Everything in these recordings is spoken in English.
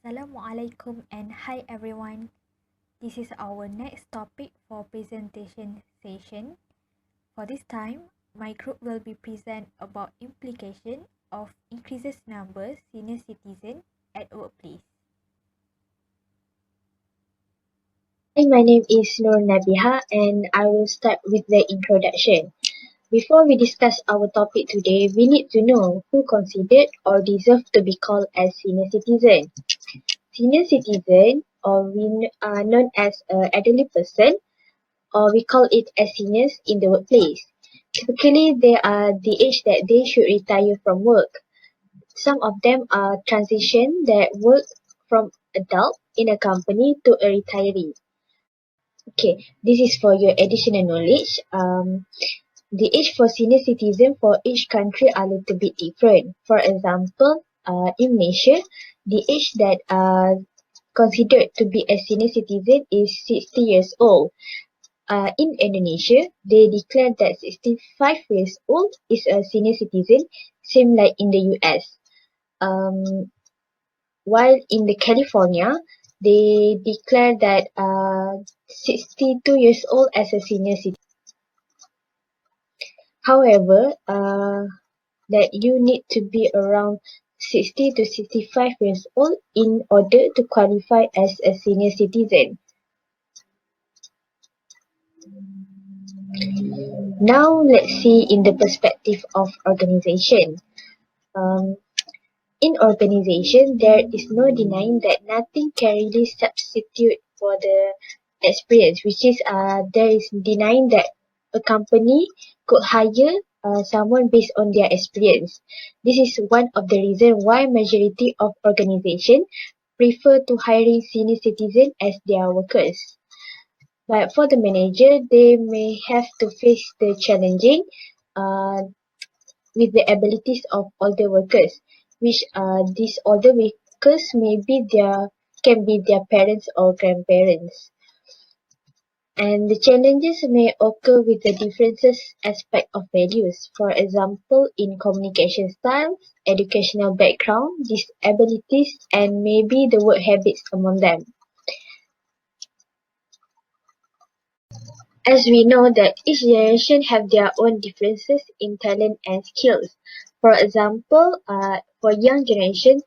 Assalamualaikum and hi everyone. This is our next topic for presentation session. For this time, my group will be present about implication of increases number senior citizen at workplace. Hi, my name is Nur Nabiha and I will start with the introduction. Before we discuss our topic today, we need to know who considered or deserve to be called as senior citizen. Senior citizen, or we are known as an elderly person, or we call it as seniors in the workplace. Typically, they are the age that they should retire from work. Some of them are transition that work from adult in a company to a retiree. Okay, this is for your additional knowledge. The age for senior citizen for each country are a little bit different. For example, in Malaysia, the age that are considered to be a senior citizen is 60 years old. In Indonesia, they declare that 65 years old is a senior citizen, same like in the US. Um, while in the California, they declare that 62 years old as a senior citizen. However, that you need to be around 60 to 65 years old in order to qualify as a senior citizen. Now let's see in the perspective of organization. Um, in organization, there is no denying that nothing can really substitute for the experience, which is there is denying that a company could hire someone based on their experience. This is one of the reasons why majority of organization prefer to hiring senior citizen as their workers. But for the manager, they may have to face the challenging uh, with the abilities of older workers, which these older workers can be their parents or grandparents. And the challenges may occur with the differences aspect of values, for example, in communication styles, educational background, disabilities, and maybe the work habits among them. As we know that each generation have their own differences in talent and skills. For example, for young generation,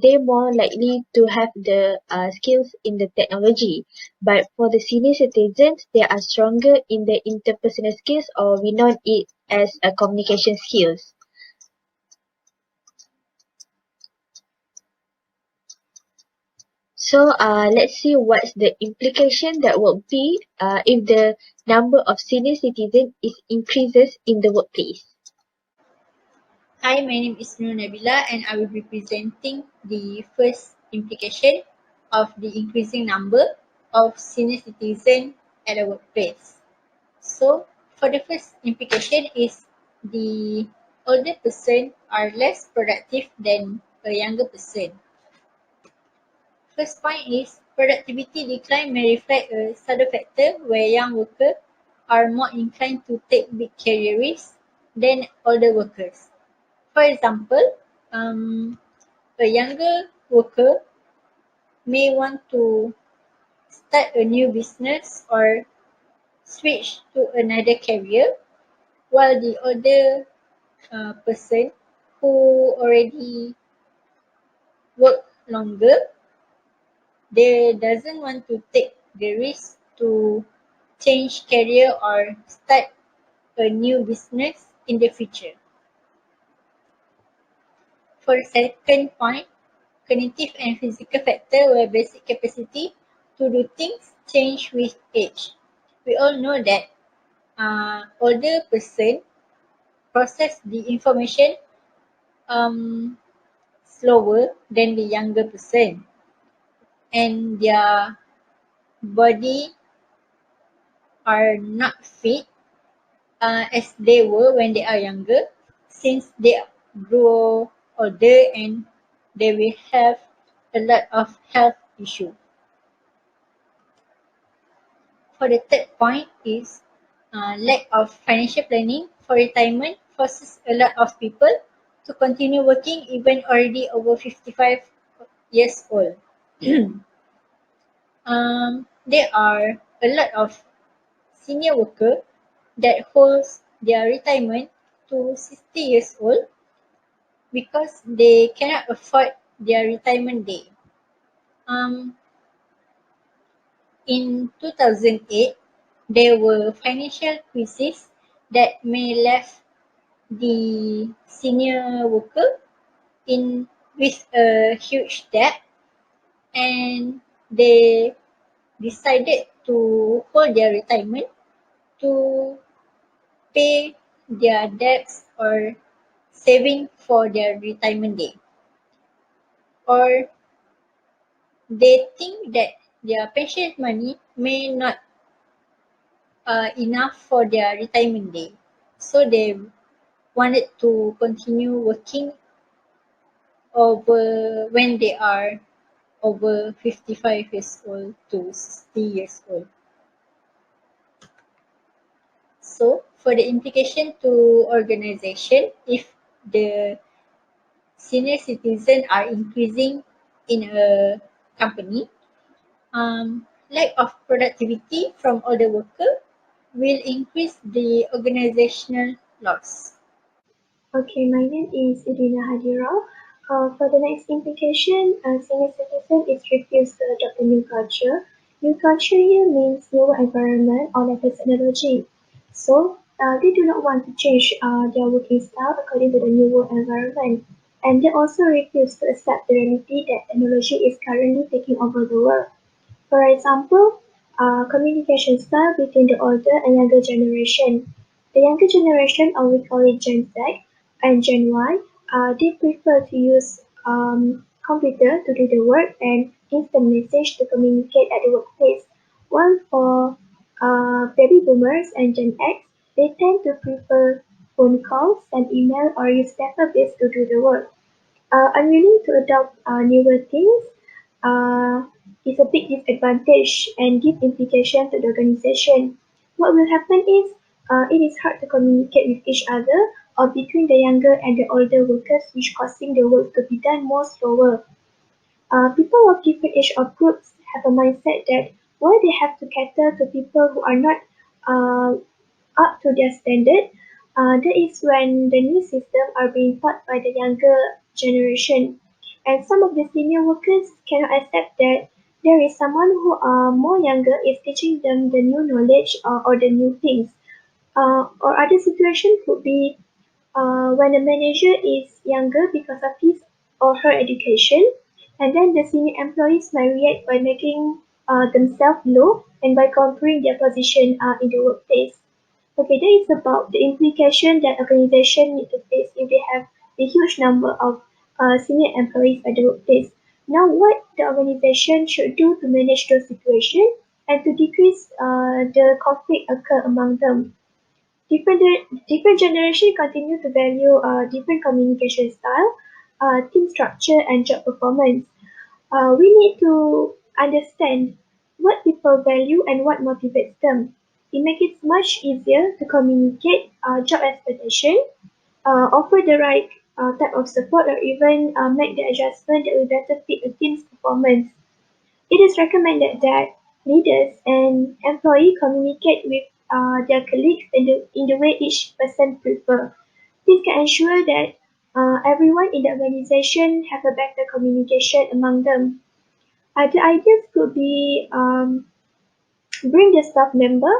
they more likely to have the skills in the technology. But for the senior citizens, they are stronger in the interpersonal skills, or we know it as communication skills. So let's see what's the implication that will be if the number of senior citizens is increases in the workplace. Hi, my name is Nur Nabila and I will be presenting the first implication of the increasing number of senior citizens at a workplace. So, for the first implication is the older person are less productive than a younger person. First point is productivity decline may reflect a subtle factor where young workers are more inclined to take big career risks than older workers. For example, a younger worker may want to start a new business or switch to another career, while the older person who already work longer, they doesn't want to take the risk to change career or start a new business in the future. For the second point, cognitive and physical factor where basic capacity to do things change with age. We all know that older person process the information um, slower than the younger person, and their body are not fit as they were when they are younger, since they grow older and they will have a lot of health issue. For the third point is lack of financial planning for retirement forces a lot of people to continue working even already over 55 years old. There are a lot of senior worker that holds their retirement to 60 years old because they cannot afford their retirement day. Um, in 2008, there were financial crises that may left the senior worker in with a huge debt, and they decided to hold their retirement to pay their debts or saving for their retirement day, or they think that their pension money may not enough for their retirement day, so they wanted to continue working over when they are over 55 years old to 60 years old. So for the implication to organization, if the senior citizen are increasing in a company, lack of productivity from older worker will increase the organizational loss. Okay, my name is Irina Hadira. For the next implication, senior citizen is refused to adopt a new culture. New culture here means new environment or latest technology. So, they do not want to change their working style according to the new work environment. And they also refuse to accept the reality that technology is currently taking over the world. For example, communication style between the older and younger generation. The younger generation, or we call it Gen Z and Gen Y, they prefer to use computer to do the work and instant message to communicate at the workplace. While for baby boomers and Gen X, they tend to prefer phone calls, send email, or use paper-based to do the work. Unwilling to adopt newer things uh, is a big disadvantage and give implication to the organization. What will happen is it is hard to communicate with each other or between the younger and the older workers, which causing the work to be done more slower. People of different age or groups have a mindset that why they have to cater to people who are not uh, up to their standard, that is when the new system are being taught by the younger generation. And some of the senior workers cannot accept that there is someone who are more younger is teaching them the new knowledge or the new things. Or other situation could be when a manager is younger because of his or her education, and then the senior employees might react by making themselves low and by comparing their position in the workplace. Okay, that is about the implication that organization need to face if they have a huge number of senior employees at the workplace. Now, what the organization should do to manage those situations and to decrease the conflict occur among them. Different generation continue to value different communication style, team structure, and job performance. We need to understand what people value and what motivates them. It makes it much easier to communicate job expectation, offer the right type of support, or even make the adjustment that will better fit a team's performance. It is recommended that leaders and employees communicate with their colleagues in the way each person prefer. This can ensure that everyone in the organization have a better communication among them. The ideas could be bring the staff member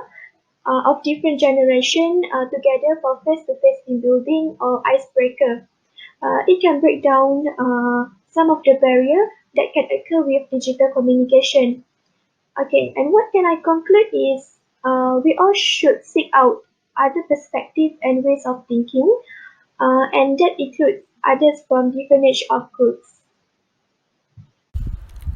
of different generation together for face-to-face team building or icebreaker. It can break down some of the barrier that can occur with digital communication. Okay, and what can I conclude is we all should seek out other perspectives and ways of thinking, and that includes others from different age of groups.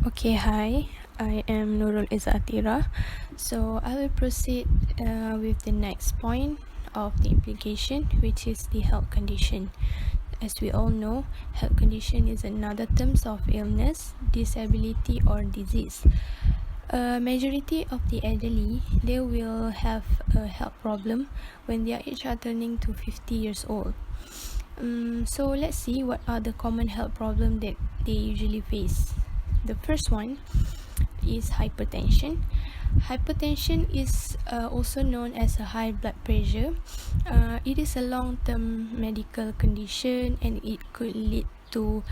Okay, hi. I am Nurul Izzatira. So I will proceed with the next point of the implication, which is the health condition. As we all know, health condition is another terms of illness, disability, or disease. A majority of the elderly, they will have a health problem when their age are turning to 50 years old. So let's see what are the common health problems that they usually face. The first one is hypertension. Hypertension is also known as a high blood pressure. It is a long-term medical condition and it could lead to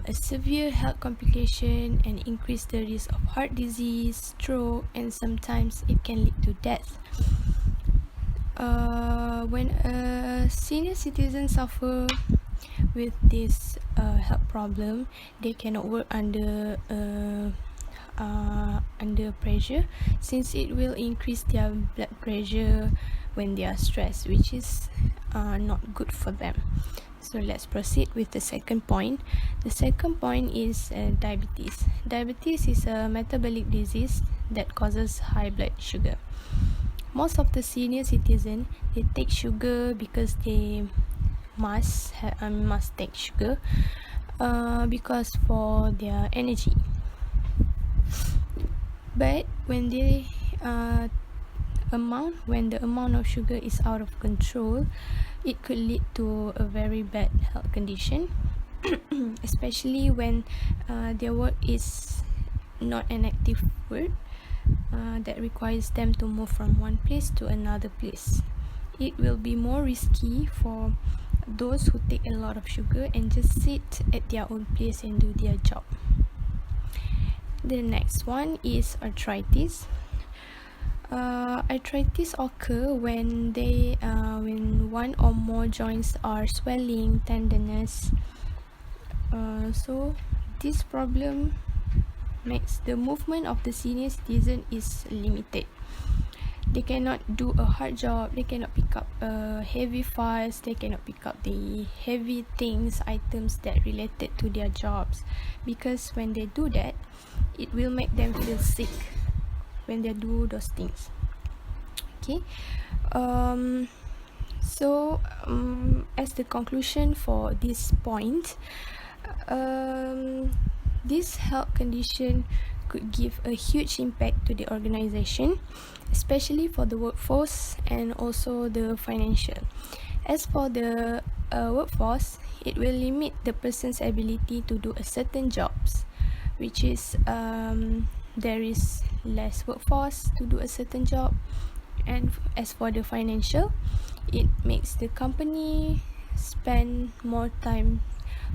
a severe health complication and increase the risk of heart disease, stroke, and sometimes it can lead to death. When a senior citizen suffer with this health problem, they cannot work under pressure, since it will increase their blood pressure when they are stressed, which is not good for them. So let's proceed with the second point. The second point is diabetes. Diabetes is a metabolic disease that causes high blood sugar. Most of the senior citizens, they take sugar because they must take sugar because for their energy. But when the amount of sugar is out of control, it could lead to a very bad health condition, especially when their work is not an active work that requires them to move from one place to another place. It will be more risky for those who take a lot of sugar and just sit at their own place and do their job. The next one is arthritis. Arthritis occur when one or more joints are swelling, tenderness. So this problem makes the movement of the senior citizen is limited. They cannot do a hard job, they cannot pick up heavy files, they cannot pick up the heavy items that related to their jobs, because when they do that, it will make them feel sick when they do those things. Okay, as the conclusion for this point, this health condition could give a huge impact to the organization, especially for the workforce and also the financial. As for the workforce, it will limit the person's ability to do a certain jobs, which is there is less workforce to do a certain job. And as for the financial, it makes the company spend more time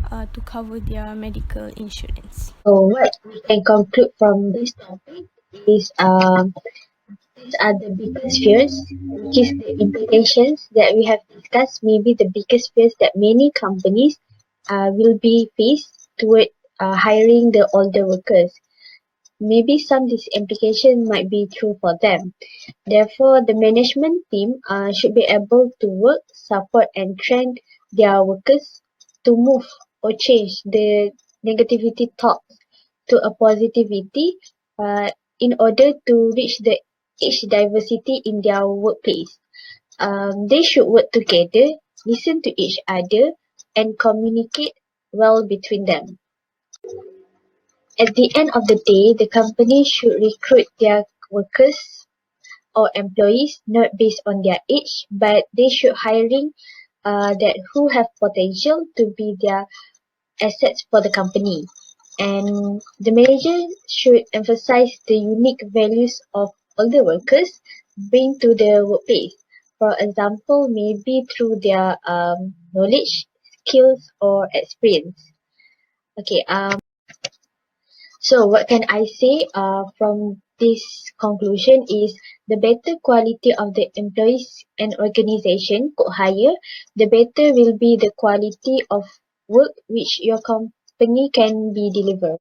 to cover their medical insurance. So what we can conclude from this topic is these are the biggest fears, which is the implications that we have discussed, maybe the biggest fears that many companies will be faced toward hiring the older workers. Maybe some this implication might be true for them. Therefore, the management team should be able to work, support and train their workers to move or change the negativity thoughts to a positivity in order to reach the age diversity in their workplace. They should work together, listen to each other, and communicate well between them. At the end of the day, the company should recruit their workers or employees not based on their age, but they should hiring that who have potential to be their assets for the company. And the manager should emphasize the unique values of all the workers bring to the workplace. For example, maybe through their knowledge, skills, or experience. Okay. So what can I say from this conclusion is the better quality of the employees and organization could hire, the better will be the quality of work which your company can be delivered.